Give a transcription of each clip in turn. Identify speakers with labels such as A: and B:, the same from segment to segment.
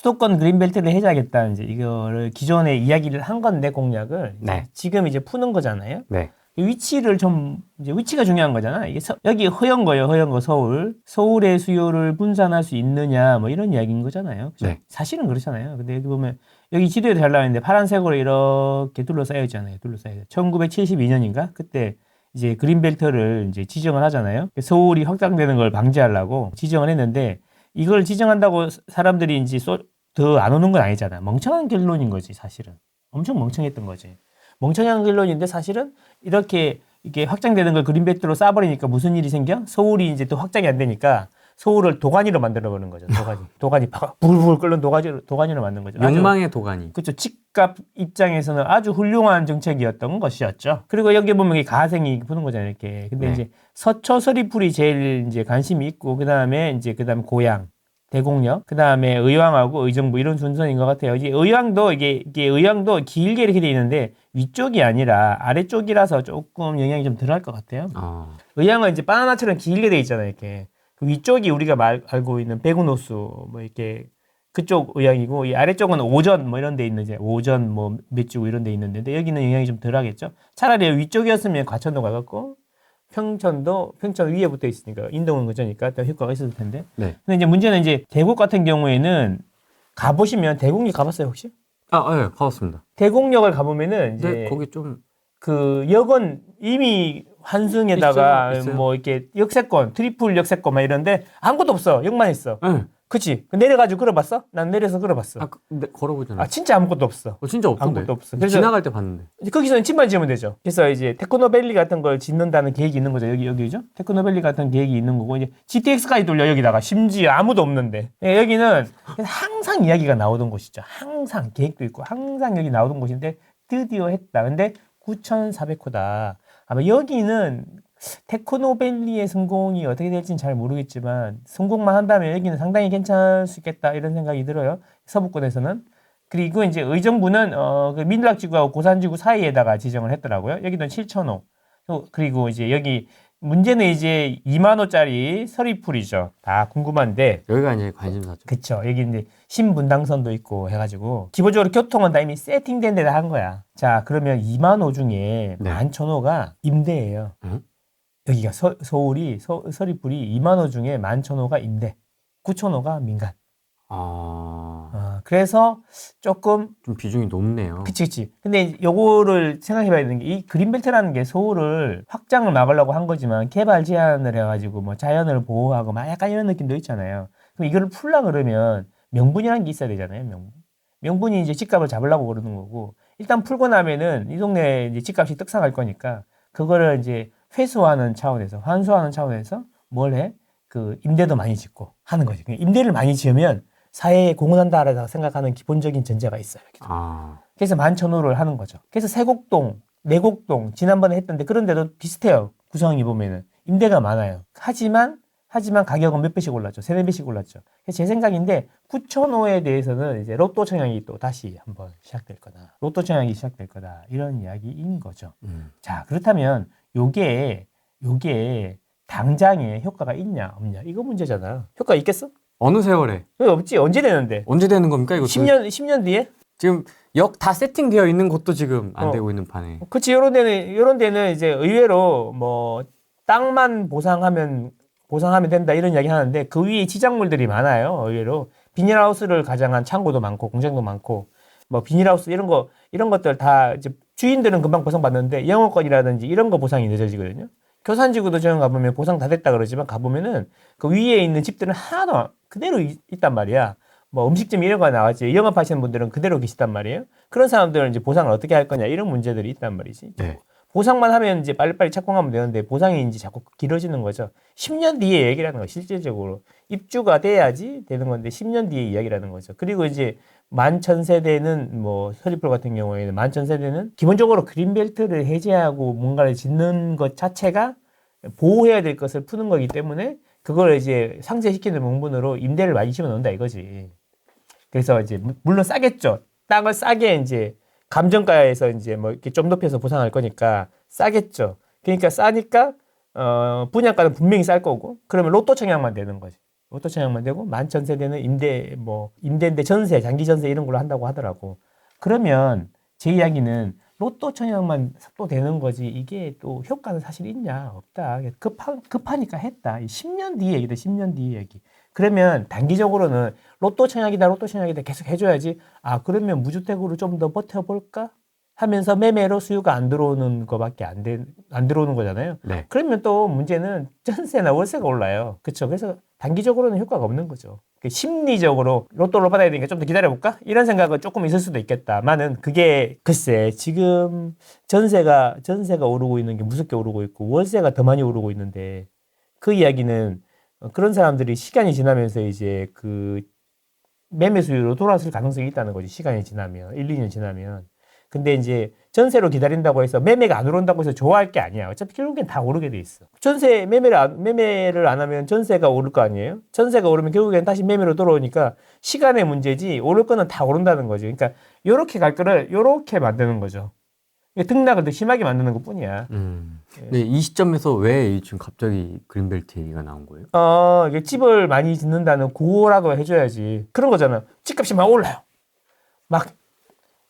A: 수도권 그린벨트를 해제하겠다 이제 이거를 기존에 이야기를 한 건데 공약을
B: 네.
A: 지금 이제 푸는 거잖아요.
B: 네.
A: 위치를 좀 이제 위치가 중요한 거잖아. 이게 여기 허연거예요. 허연거 서울. 서울의 수요를 분산할 수 있느냐 뭐 이런 이야기인 거잖아요. 그죠?
B: 네.
A: 사실은 그렇잖아요. 근데 여기 보면 여기 지도에도 잘 나와 있는데 파란색으로 이렇게 둘러싸여 있잖아요. 둘러싸여. 1972년인가? 그때 이제 그린벨트를 이제 지정을 하잖아요. 서울이 확장되는 걸 방지하려고 지정을 했는데 이걸 지정한다고 사람들이 이제 더 안 오는 건 아니잖아. 멍청한 결론인 거지, 사실은. 엄청 멍청했던 거지. 멍청한 결론인데 사실은 이렇게 이게 확장되는 걸 그린벨트로 쌓아버리니까 무슨 일이 생겨? 서울이 이제 또 확장이 안 되니까 서울을 도가니로 만들어버리는 거죠. 도가니 불불 끓는 도가니로 만든 거죠.
B: 욕망의 도가니.
A: 그렇죠. 집값 입장에서는 아주 훌륭한 정책이었던 것이었죠. 그리고 여기 보면 가생이 부는 거잖아요, 이렇게. 근데
B: 네.
A: 이제 서초 서리풀이 제일 이제 관심이 있고, 그다음에 고양, 대곡역, 그다음에 의왕하고 의정부 이런 순서인 것 같아요. 이제 의왕도 이게 의왕도 길게 이렇게 돼 있는데 위쪽이 아니라 아래쪽이라서 조금 영향이 좀 덜할 것 같아요. 의왕은 이제 바나나처럼 길게 돼 있잖아요, 이렇게. 그 위쪽이 우리가 알고 있는 백운호수 뭐 이렇게 그쪽 의왕이고 이 아래쪽은 오전 뭐 이런 데 있는 이제 오전 뭐 몇주고 이런 데 있는데 근데 여기는 영향이 좀 덜하겠죠. 차라리 위쪽이었으면 과천도 가깝고 평천 위에 붙어 있으니까 인동은 그저니까 더 효과가 있었을 텐데.
B: 네.
A: 근데 이제 문제는 이제 대곡 같은 경우에는 가보시면 대곡역 가봤어요 혹시?
B: 네, 가봤습니다.
A: 대곡역을 가보면은 이제
B: 네, 거기 좀
A: 그 역은 이미 환승에다가
B: 있어요.
A: 뭐 이렇게 역세권, 트리플 역세권 막 이런데 아무것도 없어. 역만 있어.
B: 네.
A: 그치? 내려가지고 걸어봤어? 난 내려서 걸어봤어.
B: 근데 걸어보잖아요.
A: 진짜 아무것도 없어.
B: 진짜 없던데.
A: 아무것도 없어. 그래서
B: 지나갈 때 봤는데.
A: 거기서는 집만 지으면 되죠. 그래서 이제 테크노밸리 같은 걸 짓는다는 계획이 있는 거죠. 여기죠? 테크노밸리 같은 계획이 있는 거고 이제 GTX까지 돌려 여기다가 심지어 아무도 없는데 여기는 항상 이야기가 나오던 곳이죠. 항상 계획도 있고 항상 여기 나오던 곳인데 드디어 했다. 근데 9,400호다. 아마 여기는 테크노밸리의 성공이 어떻게 될지는 잘 모르겠지만 성공만 한다면 여기는 상당히 괜찮을 수 있겠다 이런 생각이 들어요. 서부권에서는. 그리고 이제 의정부는 그 민락지구하고 고산지구 사이에다가 지정을 했더라고요. 여기는 7,000호. 그리고 이제 여기 문제는 이제 2만 호짜리 서리풀이죠. 다 궁금한데
B: 여기가 이제 관심사죠.
A: 그쵸. 여기 이제 신분당선도 있고 해가지고 기본적으로 교통은 다 이미 세팅된 데다 한 거야. 자, 그러면 2만 호 중에
B: 네.
A: 11,000호가 임대예요. 여기가 서울이 서리풀이 2만 호 중에 11,000호가 임대, 9,000호가 민간. 그래서 조금
B: 좀 비중이 높네요.
A: 그치. 근데 요거를 생각해봐야 되는 게 이 그린벨트라는 게 서울을 확장을 막으려고 한 거지만 개발 제한을 해가지고 뭐 자연을 보호하고 막 약간 이런 느낌도 있잖아요. 그럼 이거를 풀라 그러면 명분이라는 게 있어야 되잖아요. 명분이 이제 집값을 잡으려고 그러는 거고 일단 풀고 나면은 이 동네 이제 집값이 떡상할 거니까 그거를 이제 환수하는 차원에서 뭘 해? 그 임대도 많이 짓고 하는 거지. 임대를 많이 지으면 사회에 공헌한다라고 생각하는 기본적인 전제가 있어요. 그래서 11,000호를 하는 거죠. 그래서 세곡동, 내곡동 지난번에 했던데 그런 데도 비슷해요. 구성이 보면은 임대가 많아요. 하지만 가격은 몇 배씩 올랐죠. 3-4배씩 올랐죠. 그래서 제 생각인데 9,000호에 대해서는 이제 로또 청약이 또 다시 한번 시작될 거다. 로또 청약이 시작될 거다. 이런 이야기인 거죠. 자, 그렇다면 요게 당장에 효과가 있냐 없냐 이거 문제잖아. 효과 있겠어?
B: 어느 세월에?
A: 여기 없지. 언제 되는데?
B: 언제 되는 겁니까? 이거
A: 10년 뒤에?
B: 지금 역 다 세팅되어 있는 곳도 지금 안 되고 있는 판에.
A: 그치. 요런 데는 이제 의외로 뭐 땅만 보상하면 된다 이런 이야기 하는데 그 위에 지작물들이 많아요. 의외로 비닐하우스를 가장한 창고도 많고 공장도 많고 뭐 비닐하우스 이런 것들 다 이제 주인들은 금방 보상받는데 영업권이라든지 이런 거 보상이 늦어지거든요. 교산지구도 저형 가보면 보상 다 됐다 그러지만 가보면은 그 위에 있는 집들은 하나도 그대로 있단 말이야. 뭐 음식점 이런 거 나왔지. 영업하시는 분들은 그대로 계시단 말이에요. 그런 사람들은 이제 보상을 어떻게 할 거냐 이런 문제들이 있단 말이지.
B: 네.
A: 보상만 하면 이제 빨리빨리 착공하면 되는데 보상이 이제 자꾸 길어지는 거죠. 10년 뒤에 얘기라는 거 실질적으로 입주가 돼야지 되는 건데 10년 뒤에 이야기라는 거죠. 그리고 이제 11,000세대는 뭐 서리풀 같은 경우에는 11,000세대는 기본적으로 그린벨트를 해제하고 뭔가를 짓는 것 자체가 보호해야 될 것을 푸는 거기 때문에 그걸 이제 상쇄시키는 명분으로 임대를 많이 집어넣는다 이거지. 그래서 이제 물론 싸겠죠. 땅을 싸게 이제 감정가에서 이제 뭐 이렇게 좀 높여서 보상할 거니까 싸겠죠. 그러니까 싸니까 분양가는 분명히 쌀 거고 그러면 로또 청약만 되는 거지. 로또 청약만 되고 만전세대는 임대인데 전세, 장기 전세 이런 걸로 한다고 하더라고. 그러면 제 이야기는 로또 청약만 또 되는 거지 이게 또 효과는 사실 있냐? 없다. 급하니까 했다. 10년 뒤 얘기다. 10년 뒤 얘기. 그러면 단기적으로는 로또 청약이다 계속 해줘야지. 아 그러면 무주택으로 좀 더 버텨볼까? 하면서 매매로 수요가 안 들어오는 거밖에 안 들어오는 거잖아요.
B: 네.
A: 그러면 또 문제는 전세나 월세가 올라요. 그렇죠. 그래서 단기적으로는 효과가 없는 거죠. 심리적으로 로또를 받아야 되니까 좀 더 기다려볼까? 이런 생각은 조금 있을 수도 있겠다만은 그게 글쎄 지금 전세가 오르고 있는 게 무섭게 오르고 있고 월세가 더 많이 오르고 있는데 그 이야기는 그런 사람들이 시간이 지나면서 이제 그 매매 수요로 돌아설 가능성이 있다는 거지. 시간이 지나면 1, 2년 지나면. 근데 이제 전세로 기다린다고 해서 매매가 안 오른다고 해서 좋아할 게 아니야. 어차피 결국엔 다 오르게 돼 있어. 전세 매매를 안 하면 전세가 오를 거 아니에요? 전세가 오르면 결국엔 다시 매매로 돌아오니까 시간의 문제지 오를 거는 다 오른다는 거지. 그러니까 요렇게 갈 거를 요렇게 만드는 거죠. 등락을 더 심하게 만드는 것 뿐이야.
B: 네, 이 시점에서 왜 지금 갑자기 그린벨트 얘기가 나온 거예요?
A: 이게 집을 많이 짓는다는 고라고 해줘야지. 그런 거잖아. 집값이 막 올라요.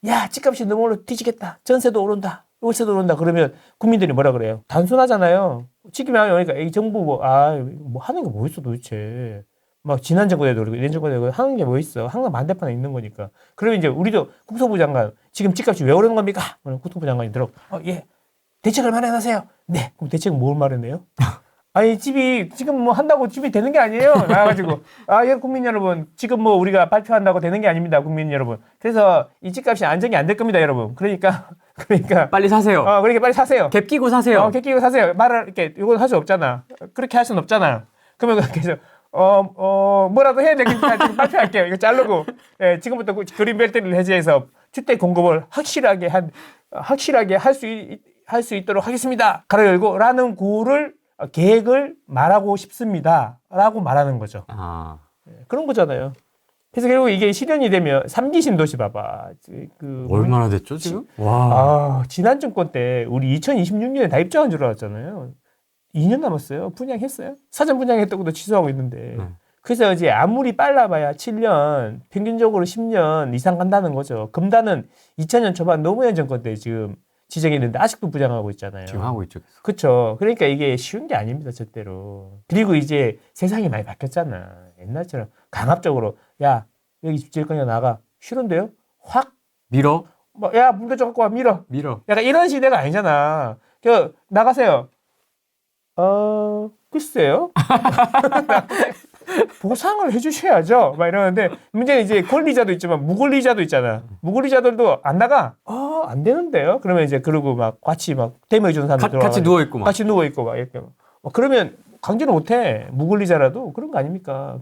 A: 야, 집값이 너무 올라 뒤지겠다. 전세도 오른다. 월세도 오른다. 그러면 국민들이 뭐라 그래요? 단순하잖아요. 지금이 그러니까 이 정부 뭐 하는 게 뭐 있어 도대체. 막 지난 정권에도 그러고 이런 정권에도 그러고 하는 게 뭐 있어. 항상 반대편에 있는 거니까. 그러면 이제 우리도 국토부 장관 지금 집값이 왜 오르는 겁니까? 국토부 장관이 들어. 예. 대책을 마련하세요. 네. 그럼 대책은 뭘 마련해요? 아니 집이 지금 뭐 한다고 집이 되는 게 아니에요. 나와가지고 예, 국민 여러분 지금 뭐 우리가 발표한다고 되는 게 아닙니다, 국민 여러분. 그래서 이 집값이 안정이 안 될 겁니다, 여러분. 그러니까
B: 빨리 사세요.
A: 그러니까 빨리 사세요.
B: 갭 끼고 사세요.
A: 갭 끼고 사세요. 말을 이렇게 이건 할 수 없잖아. 그렇게 할 수는 없잖아. 그러면 그래서 뭐라도 해야 되니까 지금 발표할게요. 이거 자르고 지금부터 그린벨트를 해제해서 주택 공급을 확실하게 할 수 있도록 하겠습니다. 가로 열고라는 구를 계획을 말하고 싶습니다. 라고 말하는 거죠. 그런 거잖아요. 그래서 결국 이게 실현이 되면 3기 신도시 봐봐.
B: 얼마나 됐죠, 지금? 와.
A: 지난 정권 때 우리 2026년에 다 입주한 줄 알았잖아요. 2년 남았어요. 분양했어요. 사전 분양했던 것도 취소하고 있는데. 그래서 이제 아무리 빨라봐야 7년, 평균적으로 10년 이상 간다는 거죠. 금단은 2000년 초반 노무현 정권 때 지금 지정했는데 아직도 부장하고 있잖아요.
B: 지금 하고 있죠.
A: 그렇죠. 그러니까 이게 쉬운 게 아닙니다, 절대로. 그리고 이제 세상이 많이 바뀌었잖아. 옛날처럼 강압적으로 야 여기 집 지을 거냐 나가. 싫은데요? 확
B: 밀어.
A: 야 물도 갖고 와 밀어. 약간 이런 시대가 아니잖아. 나가세요. 글쎄요. 보상을 해주셔야죠. 막 이러는데 문제는 이제 권리자도 있지만 무권리자도 있잖아. 무권리자들도 안 나가. 안 되는데요. 그러면 이제 그러고 막 같이 막 데모해 주는 사람들
B: 같이 누워 있고 막.
A: 같이 누워 있고 막 이렇게. 그러면 강제로 못해. 무권리자라도 그런 거 아닙니까?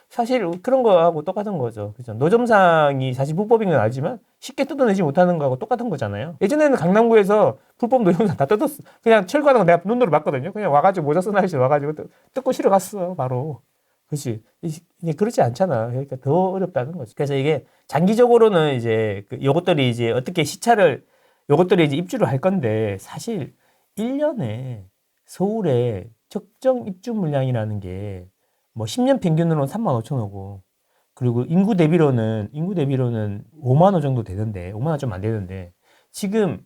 A: 사실 그런 거하고 똑같은 거죠. 그죠? 노점상이 사실 불법인 건 알지만 쉽게 뜯어내지 못하는 거하고 똑같은 거잖아요. 예전에는 강남구에서 불법 노점상 다 뜯었어. 그냥 철거하는 거 내가 눈으로 봤거든요. 그냥 와가지고 모자 쓴 아저씨 와가지고 뜯고 실어 갔어 바로. 그렇지. 이제 그렇지 않잖아. 그러니까 더 어렵다는 거지. 그래서 이게 장기적으로는 이제 요것들이 이제 어떻게 요것들이 이제 입주를 할 건데 사실 1년에 서울에 적정 입주 물량이라는 게 뭐 10년 평균으로는 35,000호고 그리고 인구 대비로는 5만 호 정도 되던데 5만 호 좀 안 되는데 지금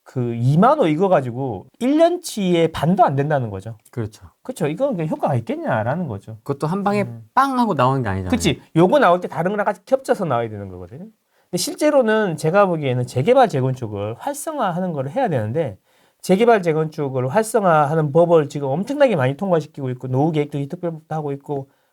A: 2만 호 이거 가지고 1년치의 반도 안 된다는 거죠.
B: 그렇죠.
A: 그렇죠. 이건 효과가 있겠냐라는 거죠.
B: 그것도 한 방에 빵 하고 나오는 게 아니잖아요.
A: 그렇지. 요거 나올 때 다른 거랑 같이 겹쳐서 나와야 되는 거거든요. 근데 실제로는 제가 보기에는 재개발 재건축을 활성화하는 걸 해야 되는데 재개발 재건축을 활성화하는 법을 지금 엄청나게 많이 통과시키고 있고 노후 계획도 특별법도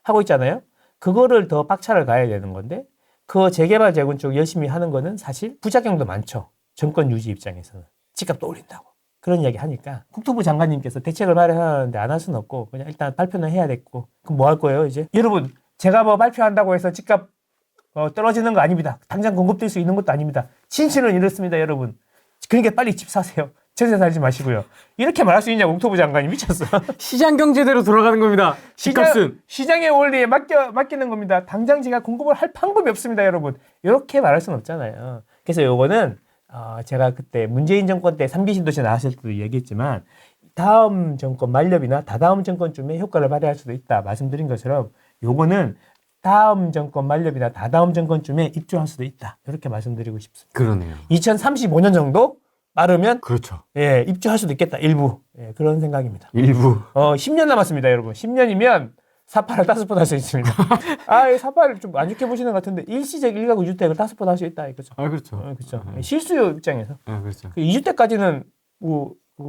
A: 하고 있잖아요. 그거를 더 빡차를 가야 되는 건데 그 재개발 재건축 열심히 하는 거는 사실 부작용도 많죠. 정권 유지 입장에서는 집값도 올린다고 그런 이야기 하니까 국토부 장관님께서 대책을 마련하는데 안 할 수는 없고 그냥 일단 발표는 해야 됐고 그럼 뭐 할 거예요 이제? 여러분 제가 뭐 발표한다고 해서 집값 떨어지는 거 아닙니다. 당장 공급될 수 있는 것도 아닙니다. 진실은 이렇습니다, 여러분. 그러니까 빨리 집 사세요. 전세 살지 마시고요. 이렇게 말할 수 있냐고 국토부 장관이 미쳤어.
B: 시장 경제대로 돌아가는 겁니다. 집값은
A: 시장의 원리에 맡기는 겁니다. 당장 제가 공급을 할 방법이 없습니다, 여러분. 이렇게 말할 수는 없잖아요. 그래서 요거는 제가 그때 문재인 정권 때 3기 신도시 나왔을 때도 얘기했지만 다음 정권 말렵이나 다다음 정권쯤에 효과를 발휘할 수도 있다 말씀드린 것처럼 요거는 다음 정권 만렵이나 다다음 정권쯤에 입주할 수도 있다. 이렇게 말씀드리고 싶습니다.
B: 그러네요.
A: 2035년 정도 빠르면
B: 그렇죠.
A: 예, 입주할 수도 있겠다. 일부. 예, 그런 생각입니다.
B: 일부.
A: 10년 남았습니다, 여러분. 10년이면 사파를 5번 할 수 있습니다. 이 사파를 좀 안 좋게 보시는 것 같은데 일시적 1가구 주택을 5번 할 수 있다. 이거죠.
B: 그렇죠.
A: 그렇죠. 실수요 입장에서.
B: 그렇죠.
A: 2주택까지는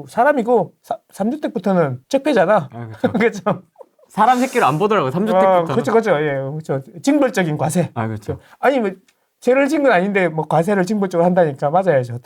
A: 사람이고 3주택부터는 적폐잖아.
B: 그렇죠.
A: 그렇죠.
B: 사람 새끼를 안 보더라고요. 3주택부터.
A: 그렇죠, 그렇죠. 예, 그렇죠. 징벌적인 과세.
B: 그렇죠.
A: 아니 뭐 죄를 진 건 아닌데 뭐 과세를 징벌적으로 한다니까 맞아야죠.